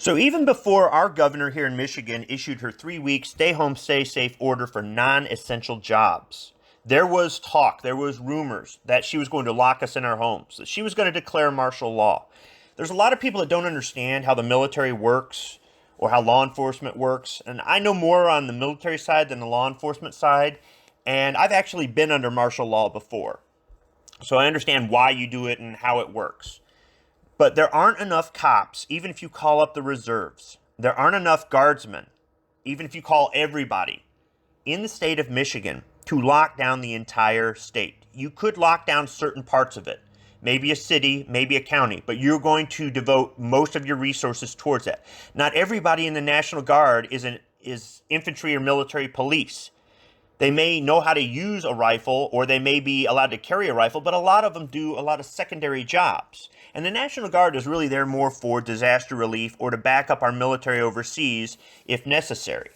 So even before our governor here in Michigan issued her 3-week stay home, stay safe order for non-essential jobs, there was talk, there was rumors that she was going to lock us in our homes, that she was going to declare martial law. There's a lot of people that don't understand how the military works or how law enforcement works. And I know more on the military side than the law enforcement side. And I've actually been under martial law before. So I understand why you do it and how it works. But there aren't enough cops, even if you call up the reserves. There aren't enough guardsmen, even if you call everybody in the state of Michigan to lock down the entire state. You could lock down certain parts of it, maybe a city, maybe a county, but you're going to devote most of your resources towards that. Not everybody in the National Guard is infantry or military police. They may know how to use a rifle, or they may be allowed to carry a rifle, but a lot of them do a lot of secondary jobs. And the National Guard is really there more for disaster relief or to back up our military overseas if necessary.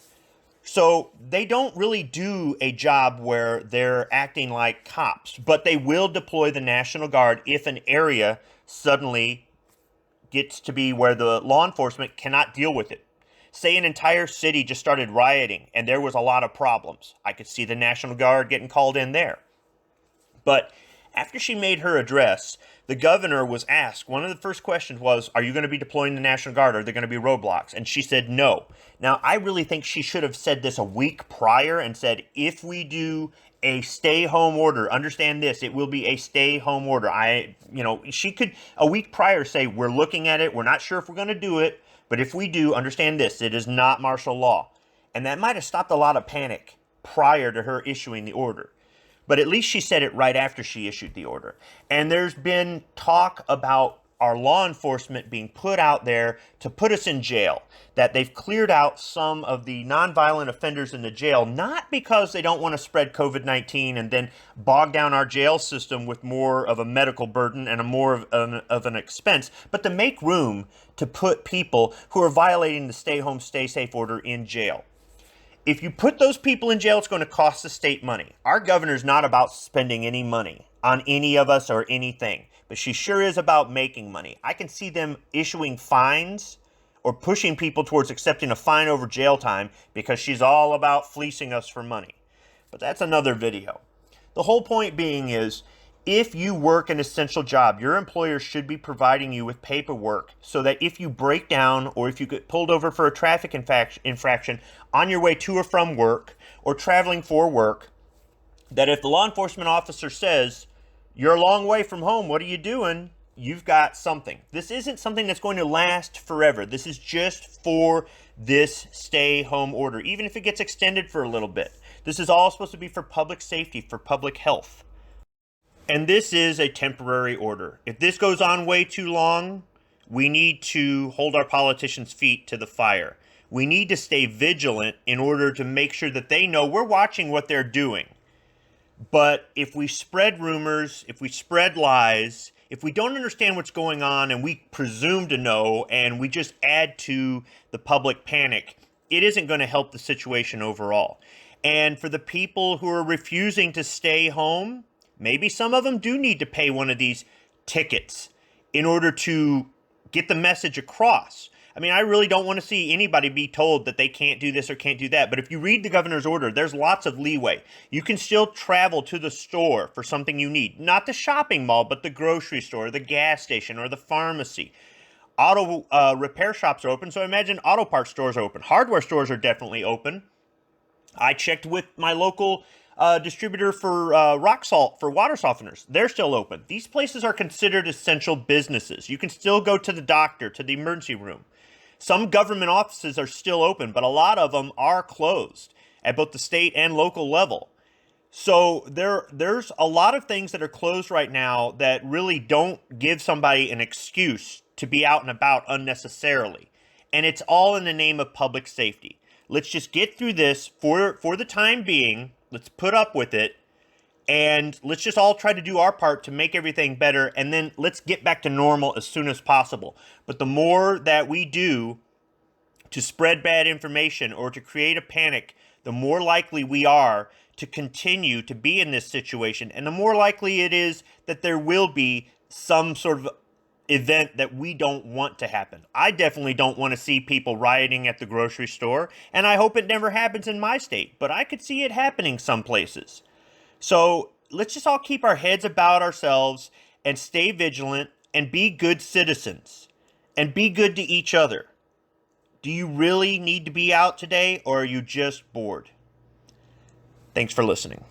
So they don't really do a job where they're acting like cops, but they will deploy the National Guard if an area suddenly gets to be where the law enforcement cannot deal with it. Say an entire city just started rioting and there was a lot of problems. I could see the National Guard getting called in there. But after she made her address, the governor was asked, one of the first questions was, are you going to be deploying the National Guard? Are there going to be roadblocks? And she said no. Now, I really think she should have said this a week prior and said, if we do a stay-home order, understand this, it will be a stay-home order. She could a week prior say, we're looking at it, we're not sure if we're going to do it, but if we do, understand this, it is not martial law. And that might have stopped a lot of panic prior to her issuing the order. But at least she said it right after she issued the order. And there's been talk about our law enforcement being put out there to put us in jail, that they've cleared out some of the nonviolent offenders in the jail, not because they don't want to spread COVID-19 and then bog down our jail system with more of a medical burden and a more of an expense, but to make room to put people who are violating the stay home, stay safe order in jail. If you put those people in jail, it's going to cost the state money. Our governor's not about spending any money on any of us or anything, but she sure is about making money. I can see them issuing fines or pushing people towards accepting a fine over jail time because she's all about fleecing us for money. But that's another video. The whole point being is, if you work an essential job, your employer should be providing you with paperwork so that if you break down or if you get pulled over for a traffic infraction on your way to or from work or traveling for work, that if the law enforcement officer says, you're a long way from home, what are you doing? You've got something. This isn't something that's going to last forever. This is just for this stay home order, even if it gets extended for a little bit. This is all supposed to be for public safety, for public health. And this is a temporary order. If this goes on way too long, we need to hold our politicians' feet to the fire. We need to stay vigilant in order to make sure that they know we're watching what they're doing. But if we spread rumors, if we spread lies, if we don't understand what's going on and we presume to know and we just add to the public panic, it isn't going to help the situation overall. And for the people who are refusing to stay home, maybe some of them do need to pay one of these tickets in order to get the message across. I mean, I really don't want to see anybody be told that they can't do this or can't do that. But if you read the governor's order, there's lots of leeway. You can still travel to the store for something you need. Not the shopping mall, but the grocery store, the gas station, or the pharmacy. Auto repair shops are open, so I imagine auto parts stores are open. Hardware stores are definitely open. I checked with my local distributor for rock salt for water softeners. They're still open. These places are considered essential businesses. You can still go to the doctor, to the emergency room. Some government offices are still open, but a lot of them are closed at both the state and local level. So there's a lot of things that are closed right now that really don't give somebody an excuse to be out and about unnecessarily. And it's all in the name of public safety. Let's just get through this for the time being. Let's put up with it. And let's just all try to do our part to make everything better. And then let's get back to normal as soon as possible. But the more that we do to spread bad information or to create a panic, the more likely we are to continue to be in this situation. And the more likely it is that there will be some sort of event that we don't want to happen. I definitely don't want to see people rioting at the grocery store, and I hope it never happens in my state, but I could see it happening some places. So let's just all keep our heads about ourselves and stay vigilant and be good citizens and be good to each other. Do you really need to be out today, or are you just bored? Thanks for listening.